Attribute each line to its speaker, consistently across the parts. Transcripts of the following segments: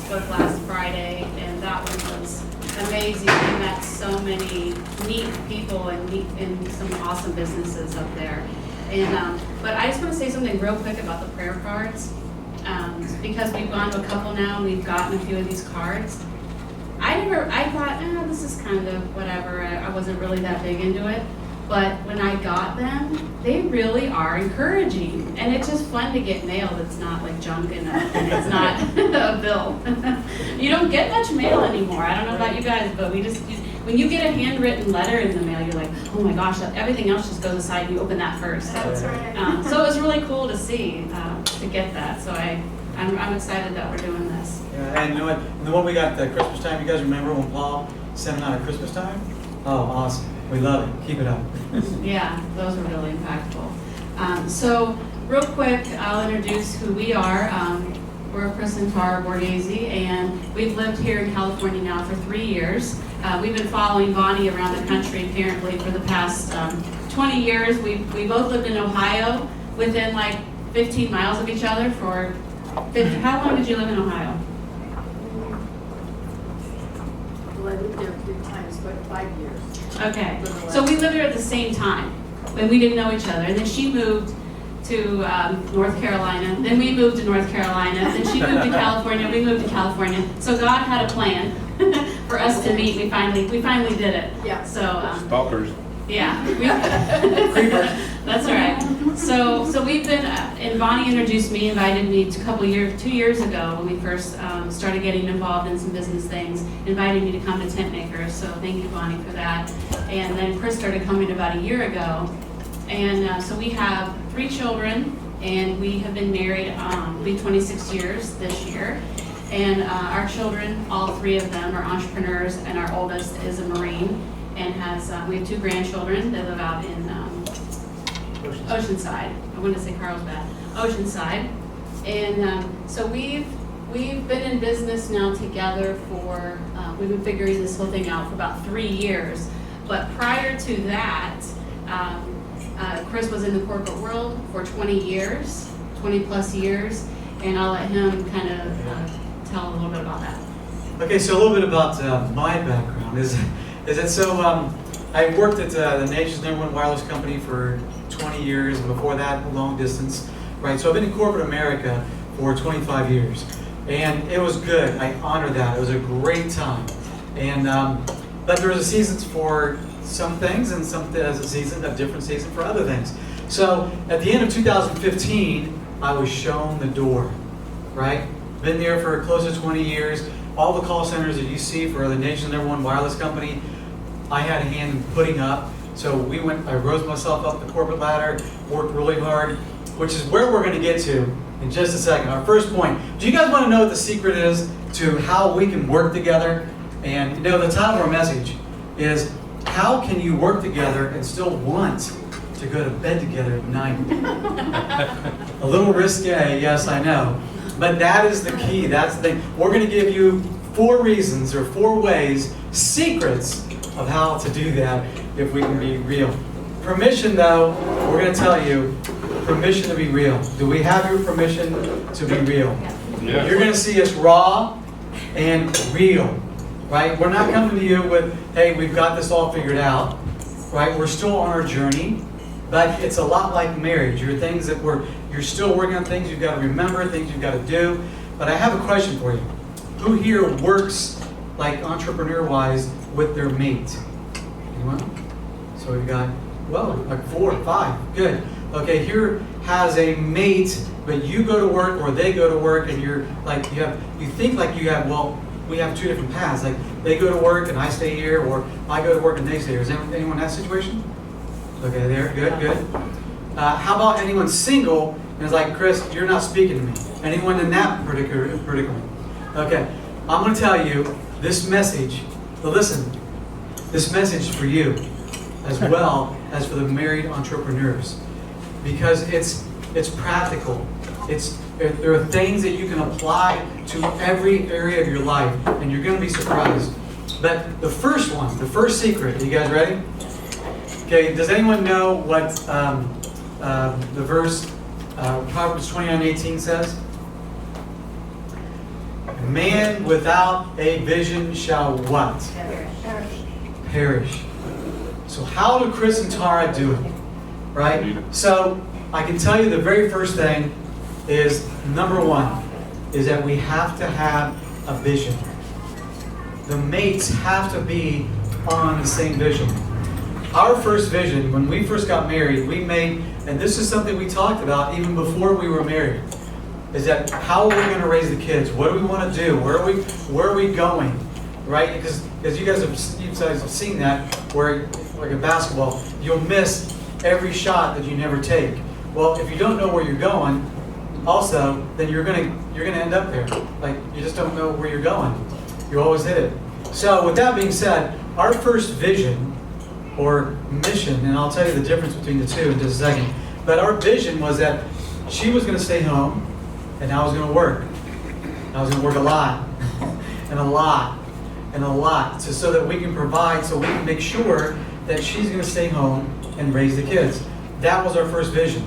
Speaker 1: Facebook last Friday, and that one was amazing. We met so many neat people and some awesome businesses up there. And but I just want to say something real quick about the prayer cards, because we've gone to a couple now and we've gotten a few of these cards. I thought, this is kind of whatever. I wasn't really that big into it. But when I got them, they really are encouraging. And it's just fun to get mail that's not like junk and it's not a bill. You don't get much mail anymore. I don't know about you guys, but when you get a handwritten letter in the mail, you're like, oh my gosh, everything else just goes aside and you open that first.
Speaker 2: That's right.
Speaker 1: So it was really cool to see, to get that. So I'm excited that we're doing this.
Speaker 3: Yeah, and you know what? The one we got at Christmas time, you guys remember when Paul sent them out at Christmas time? Oh, awesome. We love it. Keep it up.
Speaker 1: Yeah, those were really impactful. So real quick, I'll introduce who we are. We're Chris and Tara Borghese, and we've lived here in California now for 3 years. We've been following Bonnie around the country apparently for the past 20 years. We both lived in Ohio within like 15 miles of each other for 50. How long did you live in Ohio?
Speaker 2: Well, I lived there 3 times, but 5 years.
Speaker 1: Okay, so we lived there at the same time, when we didn't know each other. And then she moved to North Carolina, then we moved to North Carolina, then she moved to California, we moved to California. So God had a plan for us to meet. We finally did it.
Speaker 2: Yeah.
Speaker 1: So
Speaker 4: Stalkers.
Speaker 1: yeah, that's right. So we've been, and Bonnie introduced me, invited me to 2 years ago when we first started getting involved in some business things, invited me to come to Tentmakers. So thank you, Bonnie, for that. And then Chris started coming about a year ago. And so we have 3 children, and we have been married, we'll be 26 years this year. And our children, all 3 of them are entrepreneurs, and our oldest is a Marine. And we have 2 grandchildren that live out in Oceanside. I wanted to say Carlsbad. Oceanside. And so we've been in business now together for, we've been figuring this whole thing out for about 3 years. But prior to that, Chris was in the corporate world for 20 years, 20 plus years. And I'll let him kind of tell a little bit about that.
Speaker 3: Okay, so a little bit about my background is that so I worked at the nation's #1 wireless company for 20 years, and before that, long distance, right? So I've been in corporate America for 25 years, and it was good. I honor that. It was a great time, and but there was a season for some things, and a different season for other things. So at the end of 2015, I was shown the door, right? Been there for close to 20 years. All the call centers that you see for the nation's #1 wireless company, I had a hand in putting up. So I rose myself up the corporate ladder, worked really hard, which is where we're going to get to in just a second. Our first point. Do you guys want to know what the secret is to how we can work together? And the title of our message is, how can you work together and still want to go to bed together at night? A little risque, yes, I know. But that is the key. That's the thing. We're going to give you 4 reasons or 4 ways, secrets of how to do that if we can be real. Permission, though, we're going to tell you, permission to be real. Do we have your permission to be real?
Speaker 4: Yeah.
Speaker 3: You're going to see us raw and real, right? We're not coming to you with, hey, we've got this all figured out, right? We're still on our journey, but it's a lot like marriage. You're still working on things you've got to remember, things you've got to do. But I have a question for you. Who here works like entrepreneur-wise with their mate? Anyone? So we've got, like 4 or 5. Good. Okay, here has a mate, but you go to work or they go to work, and you're like you think like you have. Well, we have 2 different paths. Like they go to work and I stay here, or I go to work and they stay here. Is anyone in that situation? Okay, there. Good. How about anyone single and is like, Chris, you're not speaking to me? Anyone in that particular? Okay, I'm going to tell you this message. But listen, this message is for you as well as for the married entrepreneurs, because it's practical. There are things that you can apply to every area of your life, and you're going to be surprised. But the first first secret. Are you guys ready? Okay. Does anyone know what the verse Proverbs 29:18 says? Man without a vision shall what? Perish. So how do Chris and Tara do it? Right? So I can tell you the very first thing is, number one, is that we have to have a vision. The mates have to be on the same vision. Our first vision, when we first got married, we made, and this is something we talked about even before we were married, is that how are we going to raise the kids? What do we want to do? Where are we going? Right? Because you guys have seen that, where like a basketball, you'll miss every shot that you never take. Well, if you don't know where you're going, also, then you're gonna end up there. Like, you just don't know where you're going. You always hit it. So with that being said, our first vision or mission, and I'll tell you the difference between the two in just a second, but our vision was that she was going to stay home and I was going to work. I was going to work a lot and a lot and a lot so that we can provide, so we can make sure that she's going to stay home and raise the kids. That was our first vision.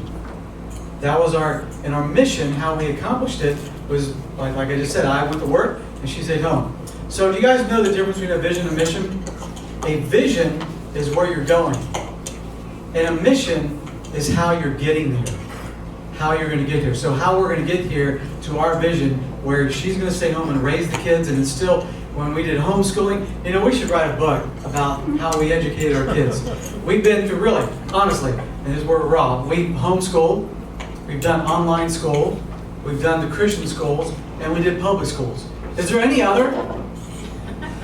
Speaker 3: That was our mission. How we accomplished it was, like I just said, I went to work and she stayed home. So do you guys know the difference between a vision and a mission? A vision is where you're going. And a mission is how you're getting there. How you're going to get there. So how we're going to get here to our vision where she's going to stay home and raise the kids and instill, when we did homeschooling, we should write a book about how we educated our kids. We've been through, really, honestly, and this is where we're raw, we homeschooled, we've done online school, we've done the Christian schools, and we did public schools. Is there any other?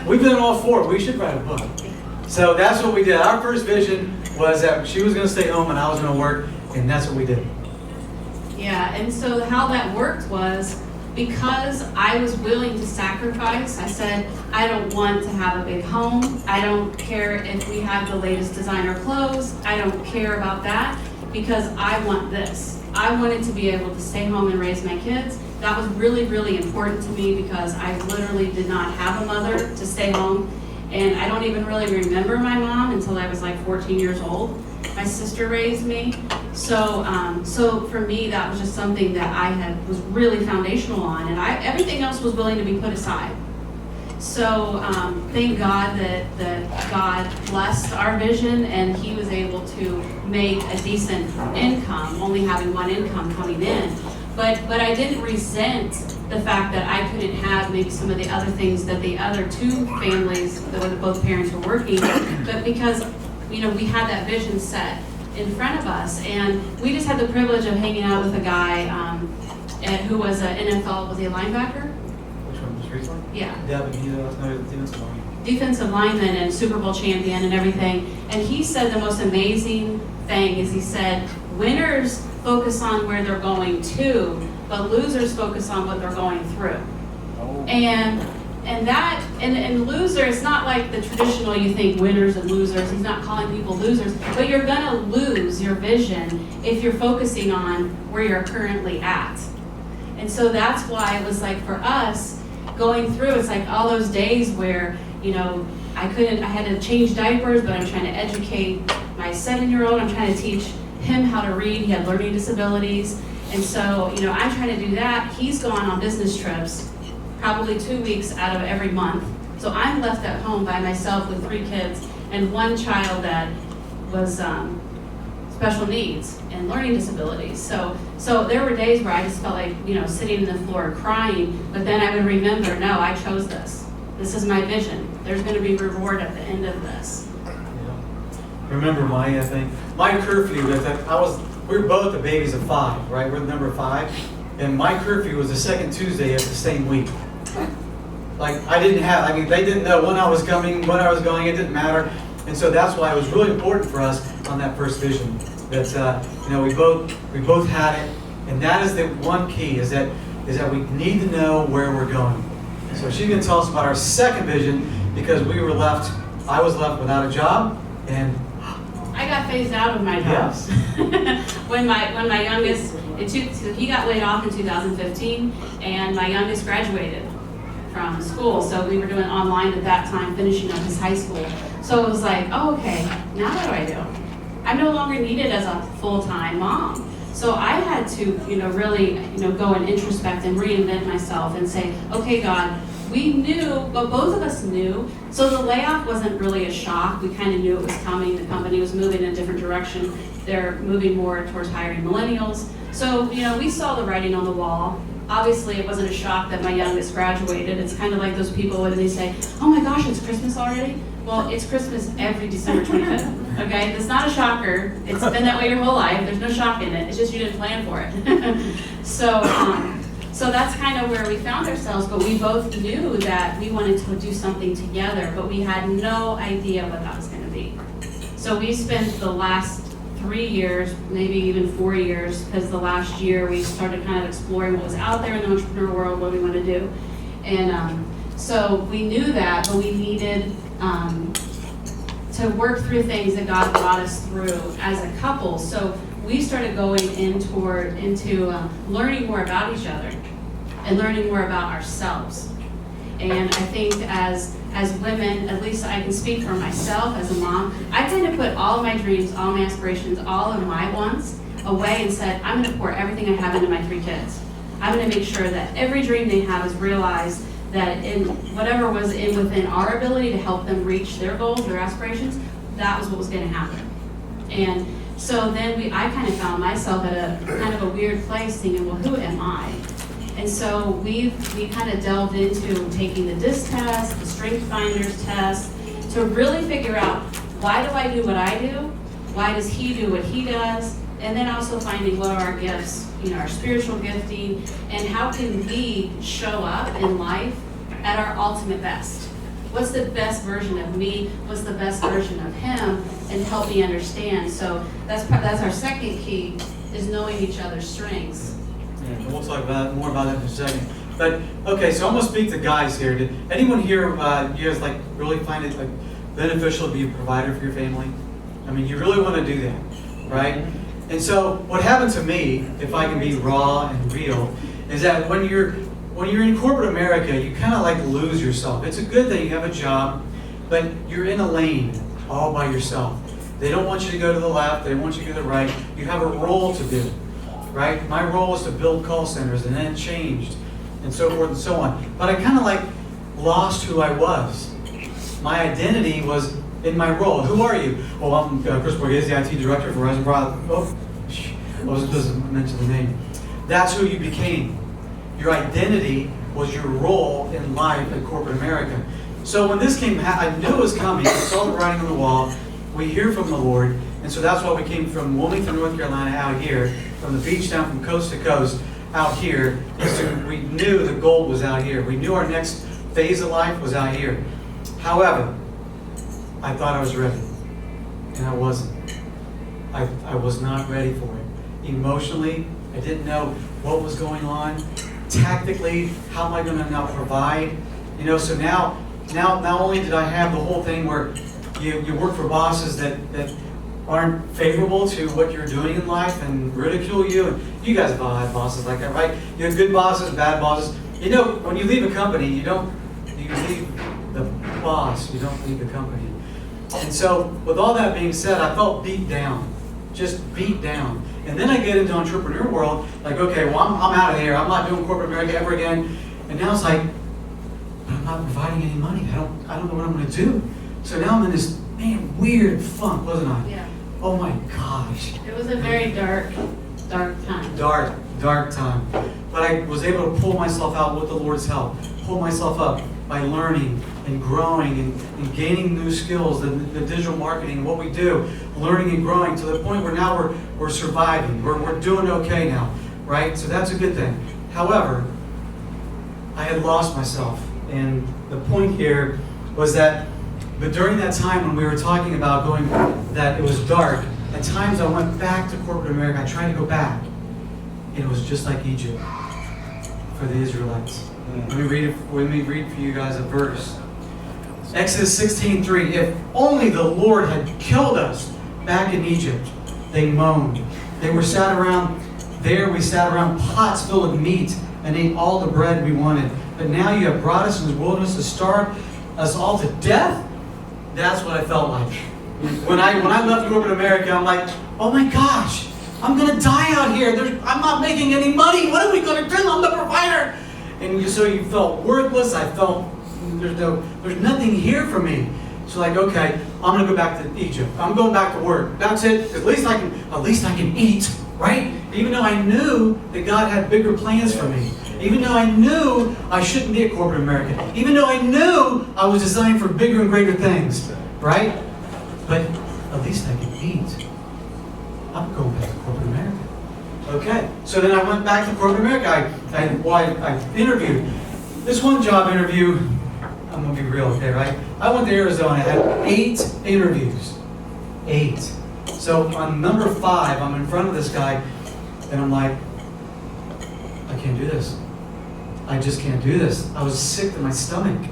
Speaker 3: We've done all four. We should write a book. So that's what we did. Our first vision was that she was going to stay home and I was going to work, and that's what we did.
Speaker 1: Yeah, and so how that worked was, because I was willing to sacrifice, I said, I don't want to have a big home. I don't care if we have the latest designer clothes. I don't care about that, because I want this. I wanted to be able to stay home and raise my kids. That was really, really important to me, because I literally did not have a mother to stay home. And I don't even really remember my mom until I was like 14 years old. My sister raised me. So for me, that was just something that was really foundational on, and everything else was willing to be put aside. So thank God that God blessed our vision, and He was able to make a decent income, only having one income coming in. But I didn't resent the fact that I couldn't have maybe some of the other things that the other two families, that both parents were working, but because we had that vision set in front of us, and we just had the privilege of hanging out with a guy who was an NFL, was he a linebacker?
Speaker 3: Which one, the street one?
Speaker 1: Yeah.
Speaker 3: Yeah, but he was no defensive lineman.
Speaker 1: Defensive lineman and Super Bowl champion and everything. And he said the most amazing thing is, he said, winners focus on where they're going to, but losers focus on what they're going through. Oh. And loser, it's not like the traditional, you think winners and losers. He's not calling people losers, but you're gonna lose your vision if you're focusing on where you're currently at. And so that's why it was like, for us, going through, it's like all those days where, I had to change diapers, but I'm trying to educate my 7-year-old. I'm trying to teach him how to read. He had learning disabilities. And so, I'm trying to do that. He's gone on business trips probably 2 weeks out of every month. So I'm left at home by myself with 3 kids and one child that was special needs and learning disabilities. So there were days where I just felt like, sitting on the floor crying, but then I would remember, no, I chose this. This is my vision. There's going to be reward at the end of this.
Speaker 3: Yeah. Remember my thing? My curfew, we were both the babies of 5, right? We're the number 5. And my curfew was the second Tuesday of the same week. Like, they didn't know when I was coming, when I was going, it didn't matter. And so that's why it was really important for us on that first vision that, we both had it. And that is the one key, is that we need to know where we're going. So she's going to tell us about our second vision, because I was left without a job, and
Speaker 1: I got phased out of my job.
Speaker 3: Yes.
Speaker 1: when my youngest, he got laid off in 2015, and my youngest graduated from school. So we were doing online at that time, finishing up his high school. So it was like, oh, okay, now what do I do? I'm no longer needed as a full-time mom. So I had to, really, go and introspect and reinvent myself and say, okay, God, we knew, but both of us knew. So the layoff wasn't really a shock. We kind of knew it was coming. The company was moving in a different direction. They're moving more towards hiring millennials. So, we saw the writing on the wall. Obviously, it wasn't a shock that my youngest graduated. It's kind of like those people when they say, oh my gosh, it's Christmas already? Well, it's Christmas every December 25th, okay? It's not a shocker. It's been that way your whole life. There's no shock in it. It's just you didn't plan for it. So that's kind of where we found ourselves, but we both knew that we wanted to do something together, but we had no idea what that was going to be. So we spent the last 3 years, maybe even 4 years, because the last year we started kind of exploring what was out there in the entrepreneur world, what we want to do. And so we knew that, but we needed to work through things that God brought us through as a couple. So we started going into learning more about each other and learning more about ourselves. And I think as women, at least I can speak for myself as a mom, I kind of put all of my dreams, all my aspirations, all of my wants away and said, I'm going to pour everything I have into my 3 kids. I'm going to make sure that every dream they have is realized, that in whatever was within our ability to help them reach their goals, their aspirations, that was what was going to happen. And so then I kind of found myself at a kind of a weird place thinking, well, who am I? And so we kind of delved into taking the DISC test, the Strength Finders test, to really figure out, why do I do what I do? Why does he do what he does? And then also finding what are our gifts, our spiritual gifting, and how can we show up in life at our ultimate best? What's the best version of me? What's the best version of him? And help me understand. So that's our second key, is knowing each other's strengths.
Speaker 3: Yeah, and we'll talk more about that in a second. But okay, so I'm gonna speak to guys here. Did anyone here, you guys really find it beneficial to be a provider for your family? I mean, you really want to do that, right? And so what happened to me, if I can be raw and real, is that when you're in corporate America, you kind of lose yourself. It's a good that you have a job, but you're in a lane all by yourself. They don't want you to go to the left, they want you to go to the right. You have a role to do, right? My role was to build call centers, and then it changed, and so forth and so on. But I kind of lost who I was. My identity was in my role. Who are you? Well, I'm Chris Borghese, the IT director for Verizon Broad. Oh, I wasn't supposed to mention the name. That's who you became. Your identity was your role in life in corporate America. So when this came, I knew it was coming. I saw the writing on the wall. We hear from the Lord, and so that's why we came from Wilmington, North Carolina, out here, from the beach down from coast to coast, out here. We knew the goal was out here. We knew our next phase of life was out here. However, I thought I was ready, and I wasn't. I was not ready for it. Emotionally, I didn't know what was going on. Tactically, how am I going to now provide? So now not only did I have the whole thing where you work for bosses that aren't favorable to what you're doing in life and ridicule you, and you guys have all had bosses like that, right? You have good bosses, bad bosses. When you leave a company, you leave the boss, you don't leave the company. And so, with all that being said, I felt beat down, just beat down. And then I get into entrepreneur world, okay, well, I'm out of here. I'm not doing corporate America ever again. And now it's I'm not providing any money. I don't know what I'm going to do. So now I'm in this weird funk, wasn't I?
Speaker 1: Yeah.
Speaker 3: Oh my gosh.
Speaker 1: It was a very dark time.
Speaker 3: Dark time. But I was able to pull myself out with the Lord's help. Pull myself up by learning and growing and gaining new skills, the digital marketing, what we do, learning and growing to the point where now we're surviving. We're doing okay now, right? So that's a good thing. However, I had lost myself. And the point here was that, but during that time when we were talking about that it was dark, at times I went back to corporate America. I tried to go back. And it was just like Egypt for the Israelites. Let me read for you guys a verse. Exodus 16:3. If only the Lord had killed us back in Egypt, they moaned. We sat around pots filled with meat and ate all the bread we wanted. But now you have brought us in the wilderness to starve us all to death? That's what I felt like. When I left corporate America, I'm like, oh my gosh, I'm gonna die out here. I'm not making any money. What are we gonna do? I'm the provider. And so you felt worthless. I felt there's nothing here for me. So like, okay, I'm gonna go back to Egypt. I'm going back to work. That's it. At least I can eat, right? Even though I knew that God had bigger plans for me. Even though I knew I shouldn't be at corporate America. Even though I knew I was designed for bigger and greater things, right? But at least I can eat. I'm going back to corporate America. Okay, so then I went back to corporate America. I interviewed. This one job interview, I'm going to be real, okay, right? I went to Arizona, I had 8 interviews. 8. So on number 5, I'm in front of this guy, and I'm like, I can't do this. I just can't do this. I was sick to my stomach.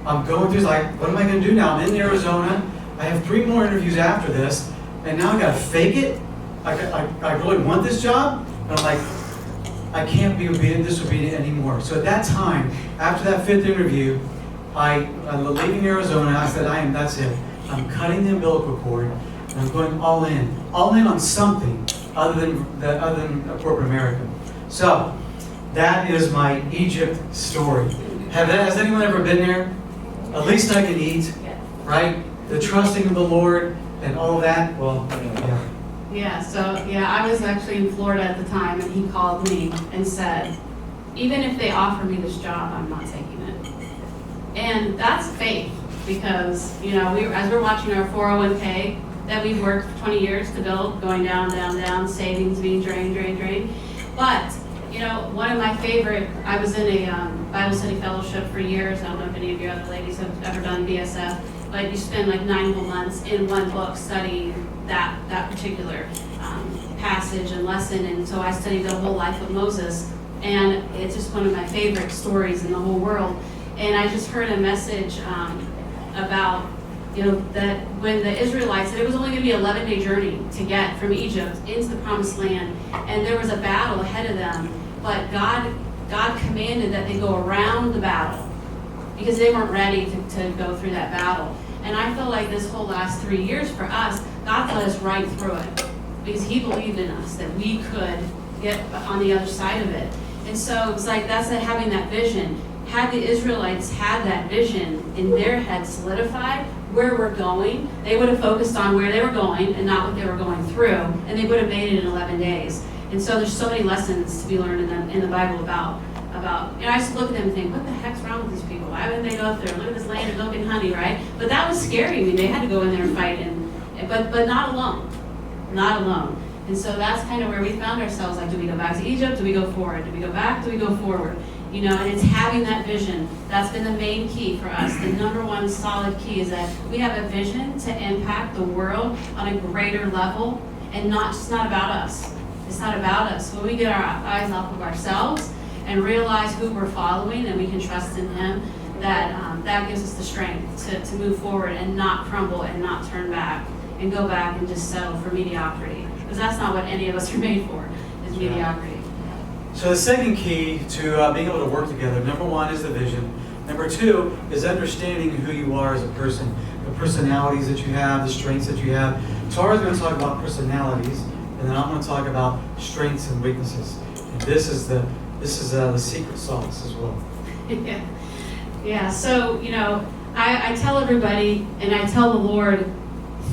Speaker 3: I'm going through, like, what am I going to do now? I'm in Arizona. I have 3 more interviews after this, and now I got to fake it. I really want this job, and I'm like, I can't be disobedient anymore. So at that time, after that 5th interview, I'm leaving Arizona. I said, that's it. I'm cutting the umbilical cord, and I'm going all in on something other than corporate America. So that is my Egypt story. Has anyone ever been there? At least I can eat, right? The trusting of the Lord and all that. Well, yeah.
Speaker 1: Yeah, I was actually in Florida at the time, and he called me and said, even if they offer me this job, I'm not taking it. And that's faith, because, as we're watching our 401k that we've worked for 20 years to build, going down, down, down, savings being drained. But, one of my favorite, I was in a Bible study fellowship for years. I don't know if any of you other ladies have ever done BSF, but you spend like 9 whole months in one book studying that particular passage and lesson. And so I studied the whole life of Moses, and it's just one of my favorite stories in the whole world. And I just heard a message about, that when the Israelites, that it was only going to be an 11-day journey to get from Egypt into the Promised Land, and there was a battle ahead of them, but God commanded that they go around the battle because they weren't ready to go through that battle. And I feel like this whole last 3 years for us, God led us right through it because He believed in us that we could get on the other side of it. And so it's like that's having that vision. Had the Israelites had that vision in their head solidified, where we're going, they would have focused on where they were going and not what they were going through, and they would have made it in 11 days. And so there's so many lessons to be learned in the Bible about. I just look at them and think, what the heck's wrong with these people? Why wouldn't they go up there? Look at this land of milk and honey, right? But that was scaring me. They had to go in there and fight, but not alone. Not alone. And so that's kind of where we found ourselves. Like, do we go back to Egypt? Do we go forward? Do we go back? Do we go forward? And it's having that vision. That's been the main key for us. The number one solid key is that we have a vision to impact the world on a greater level, and it's not about us. It's not about us. When we get our eyes off of ourselves and realize who we're following and we can trust in Him, that gives us the strength to move forward and not crumble and not turn back and go back and just settle for mediocrity. Because that's not what any of us are made for, is mediocrity.
Speaker 3: So the second key to being able to work together, number 1 is the vision. Number 2 is understanding who you are as a person, the personalities that you have, the strengths that you have. Tara's going to talk about personalities, and then I'm going to talk about strengths and weaknesses. And this is the secret sauce as well.
Speaker 1: Yeah. So I tell everybody, and I tell the Lord,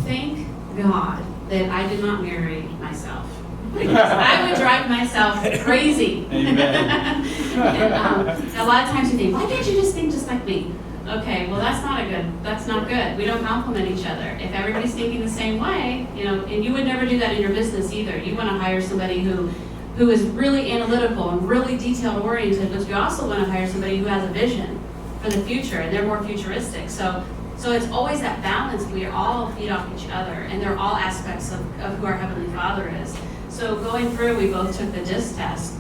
Speaker 1: thank God that I did not marry myself. Because I would drive myself crazy.
Speaker 4: Amen.
Speaker 1: And, a lot of times you think, why can't you just think just like me? Okay, well that's not good. We don't complement each other. If everybody's thinking the same way, and you would never do that in your business either. You want to hire somebody who is really analytical and really detail oriented, but you also want to hire somebody who has a vision for the future, and they're more futuristic. So it's always that balance. We all feed off each other, and they're all aspects of who our Heavenly Father is. So going through, we both took the DISC test,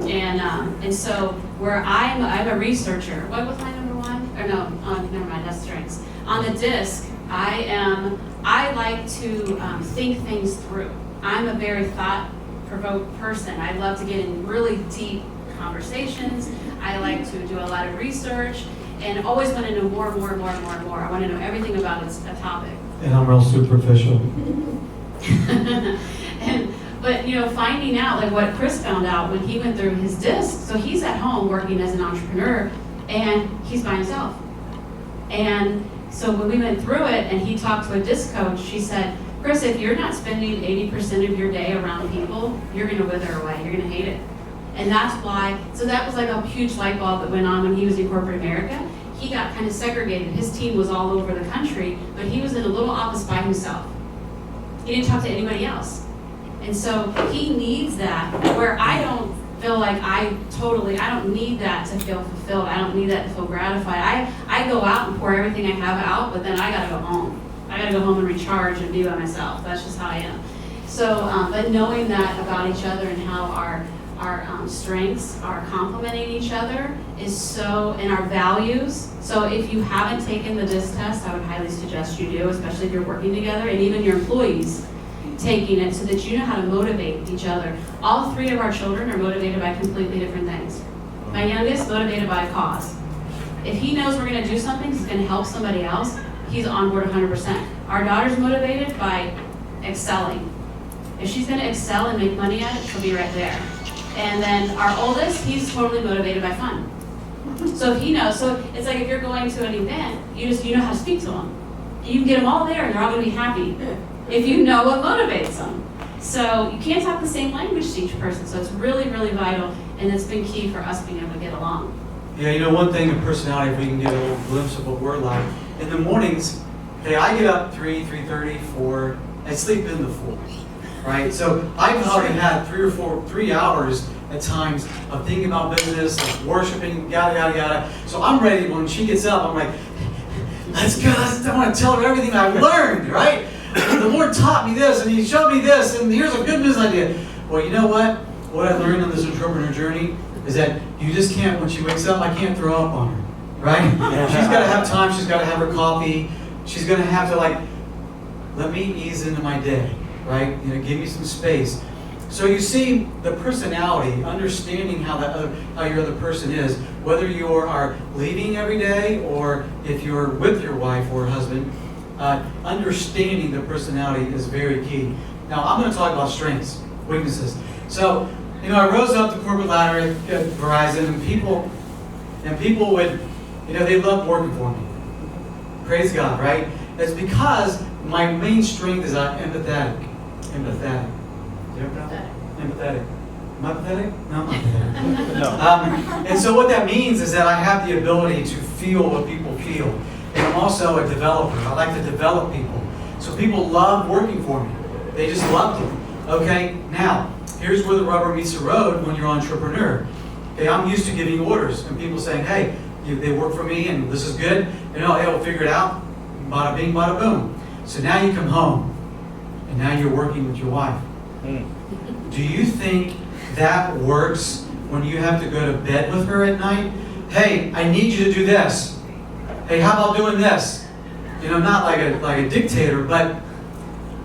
Speaker 1: and so where I'm a researcher. What was my number 1? Or no, never mind. That's strengths. On the DISC, I like to think things through. I'm a very thought-provoked person. I love to get in really deep conversations. I like to do a lot of research, and always want to know more. I want to know everything about a topic.
Speaker 3: And I'm real superficial.
Speaker 1: But finding out like what Chris found out when he went through his disc. So he's at home working as an entrepreneur, and he's by himself. And so when we went through it, and he talked to a disc coach, she said, Chris, if you're not spending 80% of your day around people, you're going to wither away. You're going to hate it. And that's why. So that was like a huge light bulb that went on when he was in corporate America. He got kind of segregated. His team was all over the country, but he was in a little office by himself. He didn't talk to anybody else. And so he needs that, where I don't feel like I don't need that to feel fulfilled. I don't need that to feel gratified. I go out and pour everything I have out, but then I gotta go home. I gotta go home and recharge and be by myself. That's just how I am. So, but knowing that about each other and how our strengths are complementing each other is so, and our values. So if you haven't taken the DISC test, I would highly suggest you do, especially if you're working together, and even your employees taking it so that you know how to motivate each other. All three of our children are motivated by completely different things. My youngest, motivated by a cause. If he knows we're gonna do something, he's gonna help somebody else, he's on board 100%. Our daughter's motivated by excelling. If she's gonna excel and make money at it, she'll be right there. And then our oldest, he's totally motivated by fun. So if he knows, so it's like if you're going to an event, you know how to speak to them. You can get them all there and they're all gonna be happy if you know what motivates them. So you can't talk the same language to each person, so it's really, really vital, and it's been key for us being able to get along.
Speaker 3: Yeah, one thing in personality, if we can get a little glimpse of what we're like. In the mornings, hey, I get up 3:30, 4, I sleep in the 4. Right? So I've already had 3 hours at times of thinking about business, of worshiping, yada, yada, yada. So I'm ready when she gets up, I'm like, let's go, I want to tell her everything I've learned, right? The Lord taught me this, and He showed me this, and here's a good business idea. Well, you know what? What I learned on this entrepreneur journey is that you just can't, when she wakes up, I can't throw up on her, right? She's got to have time, she's got to have her coffee, she's going to have to let me ease into my day. Right? Give me some space. So you see the personality, understanding how your other person is, whether you are leaving every day or if you're with your wife or husband, understanding the personality is very key. Now I'm going to talk about strengths, weaknesses. So, I rose up the corporate ladder at Verizon, and people would, they loved working for me. Praise God, right? It's because my main strength is I'm empathetic. Empathetic. Do you ever know that? Empathetic. Am I pathetic? No, I'm not pathetic. No. And so what that means is that I have the ability to feel what people feel. And I'm also a developer. I like to develop people. So people love working for me. They just loved it. Okay, now, here's where the rubber meets the road when you're an entrepreneur. Okay, I'm used to giving orders and people saying, hey, they work for me and this is good. Hey, we'll figure it out. Bada bing, bada boom. So now you come home. And now you're working with your wife. Do you think that works when you have to go to bed with her at night? Hey, I need you to do this. Hey, how about doing this? Not like a dictator, but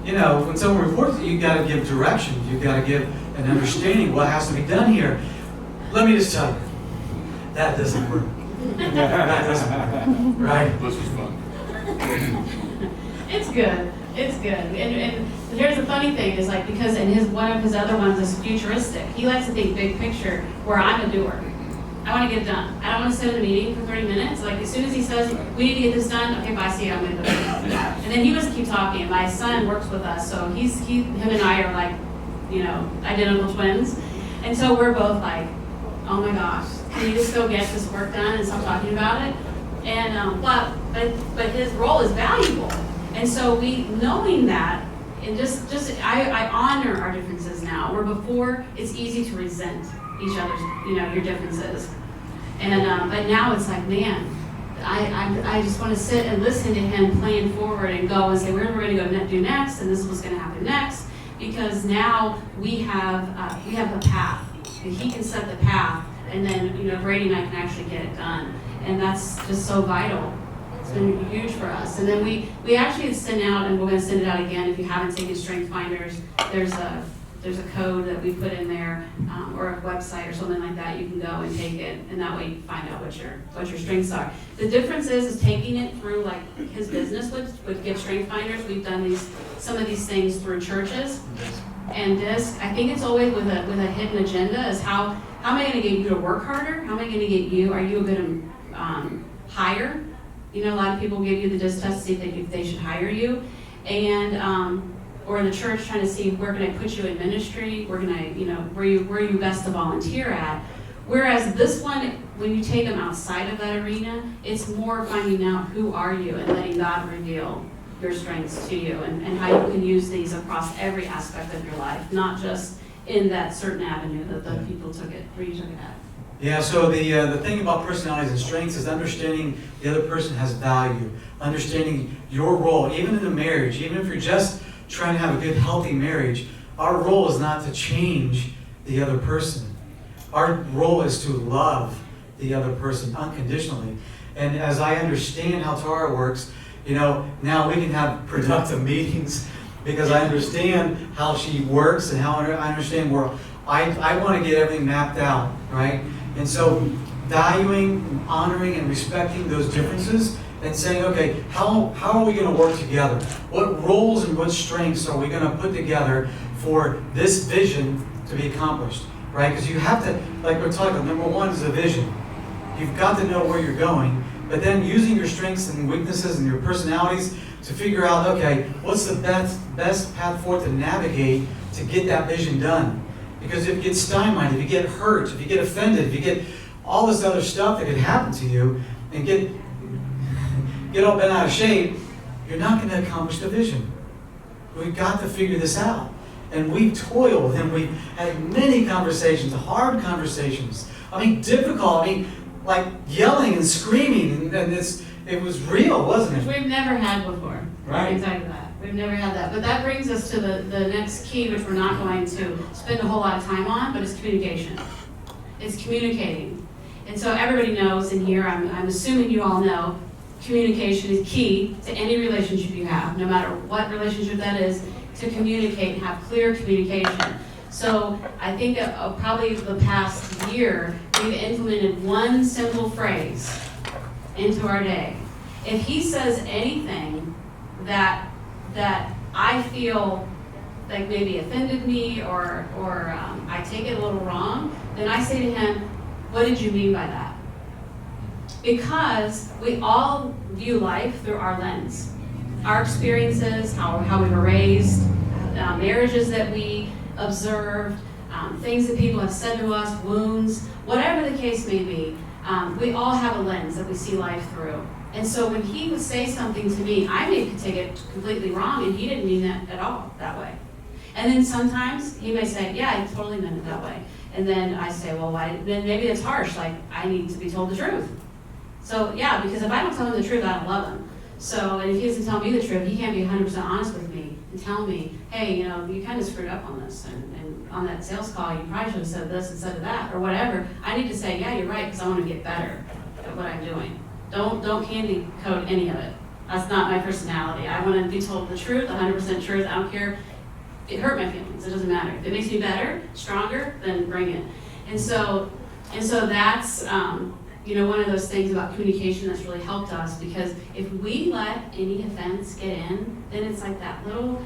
Speaker 3: when someone reports it, you got to give direction. You got to give an understanding of what has to be done here. Let me just tell you, that doesn't work. That doesn't work, right?
Speaker 4: This is fun.
Speaker 1: It's good. It's good. And here's the funny thing is because one of his other ones is futuristic. He likes to think big picture, where I'm a doer. I want to get it done. I don't want to sit in a meeting for 30 minutes. As soon as he says, we need to get this done, okay, bye, see you, I'm going to go. And then he wants to keep talking. My son works with us, so him and I are identical twins. And so we're both oh my gosh, can you just go get this work done and stop talking about it? And but his role is valuable. And so knowing that, and I honor our differences now, where before it's easy to resent each other's, your differences. And but now it's man, I just want to sit and listen to him plan forward and go and say, where we're going to go do next, and this is what's going to happen next, because now we have a path, and he can set the path, and then Brady and I can actually get it done, and that's just so vital. It's been huge for us. And then we actually sent out, and we're going to send it out again if you haven't taken Strength Finders. There's a there's a code that we put in there, or a website or something like that. You can go and take it, and that way you can find out what your strengths are. The difference is taking it through like his business would give strength finders. We've done some of these things through churches and DISC. I think it's always with a hidden agenda is how am I going to get you to work harder? How am I going to get you? Are you a good hire? You know, a lot of people give you the DISC test to see if they should hire you, and or the church trying to see where can I put you in ministry, where can I, where you best to volunteer at. Whereas this one, when you take them outside of that arena, it's more finding out who are you and letting God reveal your strengths to you and how you can use these across every aspect of your life, not just in that certain avenue that the people took it, where you took it at.
Speaker 3: Yeah, so the thing about personalities and strengths is understanding the other person has value, understanding your role, even in a marriage, even if you're just trying to have a good, healthy marriage, our role is not to change the other person. Our role is to love the other person unconditionally. And as I understand how Tara works, now we can have productive meetings because I understand how she works and how I understand where I want to get everything mapped out, right? And so valuing, honoring, and respecting those differences and saying, okay, how are we going to work together? What roles and what strengths are we going to put together for this vision to be accomplished, right? Because you have to, like we're talking, number one is the vision. You've got to know where you're going, but then using your strengths and weaknesses and your personalities to figure out, okay, what's the best path forward to navigate to get that vision done? Because if you get stymied, if you get hurt, if you get offended, if you get all this other stuff that could happen to you and get all bent out of shape, you're not going to accomplish the vision. We've got to figure this out. And we've toiled and we've had many conversations, hard conversations. Difficult. Like yelling and screaming, and it was real, wasn't it?
Speaker 1: Which we've never had before.
Speaker 3: Right.
Speaker 1: Exactly that. We've never had that. But that brings us to the next key, which we're not going to spend a whole lot of time on, but it's communication. It's communicating. And so everybody knows in here, I'm assuming you all know, communication is key to any relationship you have, no matter what relationship that is, to communicate and have clear communication. So I think probably the past year, we've implemented one simple phrase into our day. If he says anything that I feel like maybe offended me or I take it a little wrong, then I say to him, what did you mean by that? Because we all view life through our lens. Our experiences, how we were raised, marriages that we observed, things that people have said to us, wounds, whatever the case may be, we all have a lens that we see life through. And so when he would say something to me, I may take it completely wrong, and he didn't mean that at all that way. And then sometimes he may say, yeah, I totally meant it that way. And then I say, well, why? Then maybe it's harsh, like I need to be told the truth. So yeah, because if I don't tell him the truth, I don't love him. So, and if he doesn't tell me the truth, he can't be 100% honest with me and tell me, hey, you kind of screwed up on this, and on that sales call, you probably should have said this instead of that, or whatever. I need to say, yeah, you're right, because I want to get better at what I'm doing. Don't candy coat any of it. That's not my personality. I want to be told the truth, 100% truth. I don't care. It hurt my feelings. It doesn't matter. If it makes me better, stronger, then bring it. And so that's one of those things about communication that's really helped us, because if we let any offense get in, then it's like that little,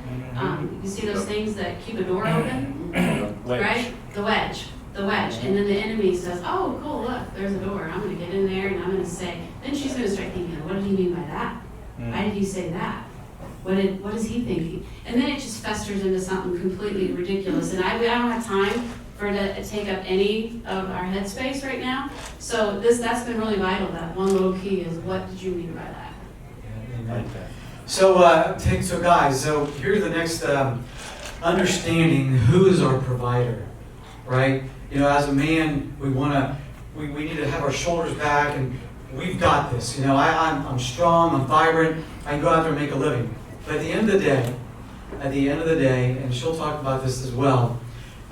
Speaker 1: you see those things that keep a door open, right? The wedge. And then the enemy says, oh, cool, look, there's a door. I'm going to get in there and I'm going to say, then she's going to start thinking, what did he mean by that? Why did he say that? What is he thinking? And then it just festers into something completely ridiculous. And I don't have time for it to take up any of our headspace right now. So that's been really vital. That one little key is, what did you mean by that?
Speaker 3: Amen. So guys, so here's the next understanding who is our provider, right? As a man, we need to have our shoulders back, and we've got this. I'm strong, I'm vibrant, I can go out there and make a living. But at the end of the day, and she'll talk about this as well,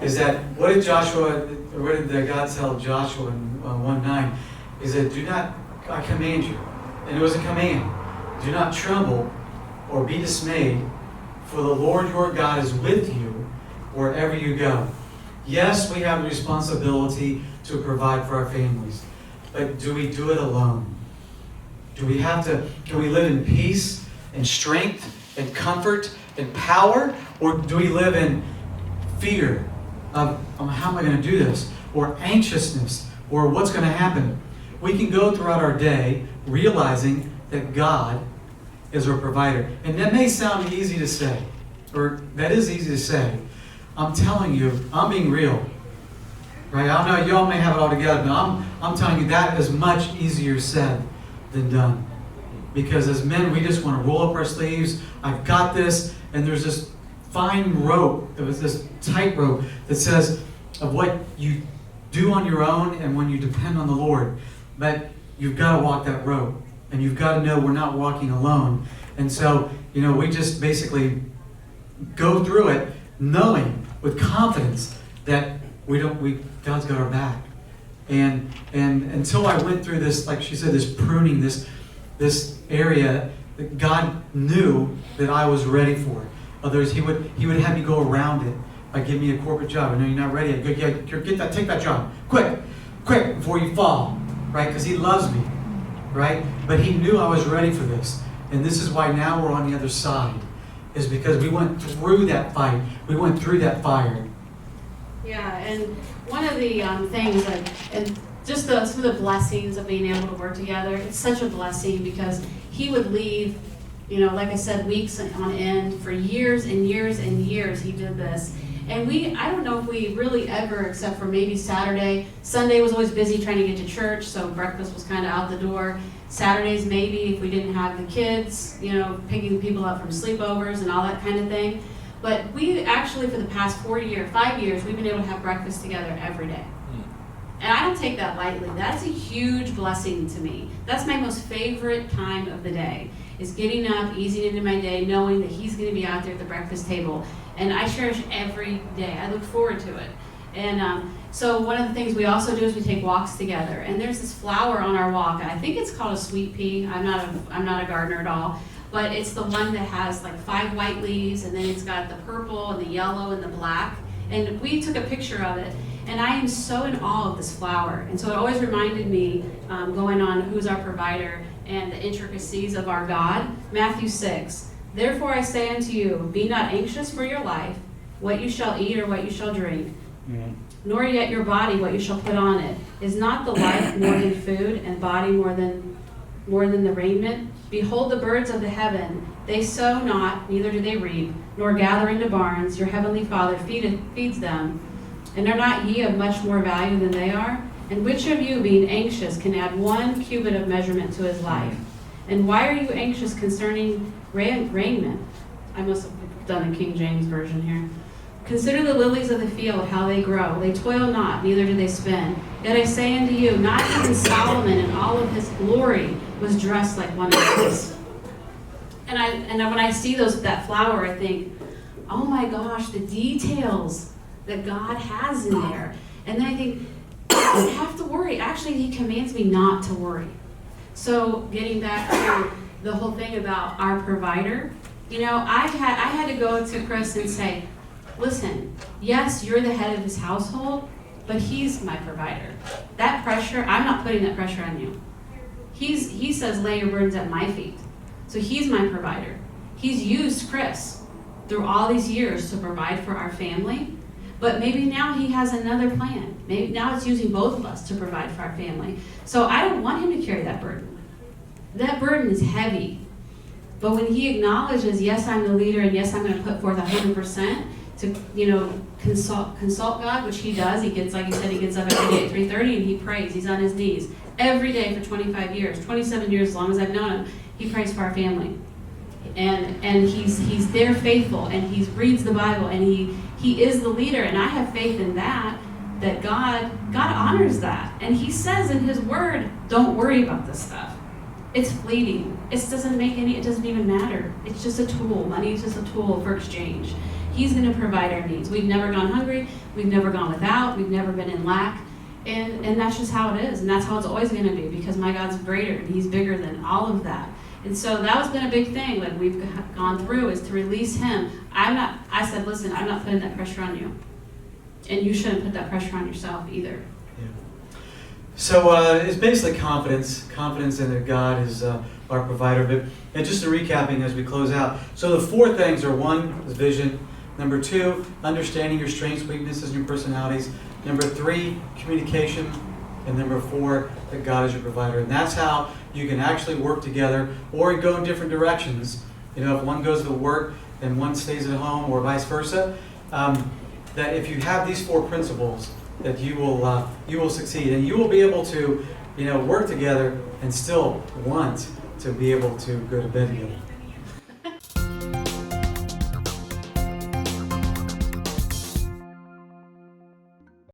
Speaker 3: is that what did God tell Joshua in 1:9? Is that I command you, and it was a command, do not tremble or be dismayed, for the Lord your God is with you wherever you go. Yes, we have the responsibility to provide for our families, but do we do it alone? Can we live in peace and strength and comfort and power? Or do we live in fear of how am I going to do this? Or anxiousness? Or what's going to happen? We can go throughout our day realizing that God is our provider. And that may sound easy to say, or that is easy to say. I'm telling you, I'm being real. Right? I know y'all may have it all together, but I'm telling you that is much easier said than done. Because as men, we just want to roll up our sleeves. I've got this. And there's this fine rope. There was this tight rope that says of what you do on your own and when you depend on the Lord. But you've got to walk that rope. And you've got to know we're not walking alone. And so, we just basically go through it knowing with confidence that God's got our back. And until I went through this, like she said, this pruning, this area that God knew that I was ready for. Others, He would have me go around it by giving me a corporate job. I know you're not ready. Take that job, quick, before you fall, right? Because He loves me, right? But He knew I was ready for this, and this is why now we're on the other side, is because we went through that fight, we went through that fire.
Speaker 1: Yeah, and one of the things, and just some of the blessings of being able to work together, it's such a blessing because he would leave, like I said, weeks on end for years and years and years he did this. And I don't know if we really ever, except for maybe Saturday. Sunday was always busy trying to get to church, so breakfast was kind of out the door. Saturdays maybe, if we didn't have the kids, picking people up from sleepovers and all that kind of thing. But we actually, for the past 5 years, we've been able to have breakfast together every day. And I don't take that lightly. That's a huge blessing to me. That's my most favorite time of the day, is getting up, easing into my day, knowing that he's going to be out there at the breakfast table. And I cherish every day. I look forward to it. And so one of the things we also do is we take walks together. And there's this flower on our walk. I think it's called a sweet pea. I'm not a gardener at all. But it's the one that has like 5 white leaves, and then it's got the purple and the yellow and the black. And we took a picture of it. And I am so in awe of this flower. And so it always reminded me, going on who's our provider and the intricacies of our God. Matthew 6, therefore I say unto you, be not anxious for your life, what you shall eat or what you shall drink, nor yet your body what you shall put on it. Is not the life more than food, and body more than the raiment? Behold the birds of the heaven, they sow not, neither do they reap, nor gather into barns. Your heavenly Father feeds them. And are not ye of much more value than they are? And which of you, being anxious, can add 1 cubit of measurement to his life? And why are you anxious concerning raiment? I must have done the King James Version here. Consider the lilies of the field, how they grow. They toil not, neither do they spin. Yet I say unto you, not even Solomon in all of his glory was dressed like one of these. And when I see that flower, I think, oh my gosh, the details that God has in there. And then I think, I don't have to worry. Actually, he commands me not to worry. So getting back to the whole thing about our provider, I had to go to Chris and say, listen, yes, you're the head of his household, but he's my provider. That pressure, I'm not putting that pressure on you. He says, lay your burdens at my feet. So he's my provider. He's used Chris through all these years to provide for our family. But maybe now he has another plan. Maybe now it's using both of us to provide for our family. So I don't want him to carry that burden. That burden is heavy. But when he acknowledges, yes, I'm the leader, and yes, I'm going to put forth 100% to, consult God, which he does. He gets, like you said, he gets up every day at 3:30 and he prays. He's on his knees every day for 25 years, 27 years, as long as I've known him. He prays for our family. And he's there faithful, and he reads the Bible, and he is the leader, and I have faith in that God honors that. And he says in his word, don't worry about this stuff. It's fleeting. It doesn't even matter. It's just a tool. Money is just a tool for exchange. He's going to provide our needs. We've never gone hungry. We've never gone without. We've never been in lack. And that's just how it is. And that's how it's always going to be, because my God's greater, and he's bigger than all of that. And so that has been a big thing that we've gone through, is to release him. I said, listen, I'm not putting that pressure on you. And you shouldn't put that pressure on yourself either.
Speaker 3: Yeah. So it's basically confidence in that God is our provider. But and just recapping as we close out. So the 4 things are: 1 is vision. Number 2, understanding your strengths, weaknesses, and your personalities. Number 3, communication. And number 4, that God is your provider. And that's how you can actually work together or go in different directions. You know, if one goes to work and one stays at home, or vice versa. That if you have these 4 principles, that you will succeed, and you will be able to, work together and still want to be able to go to bed together.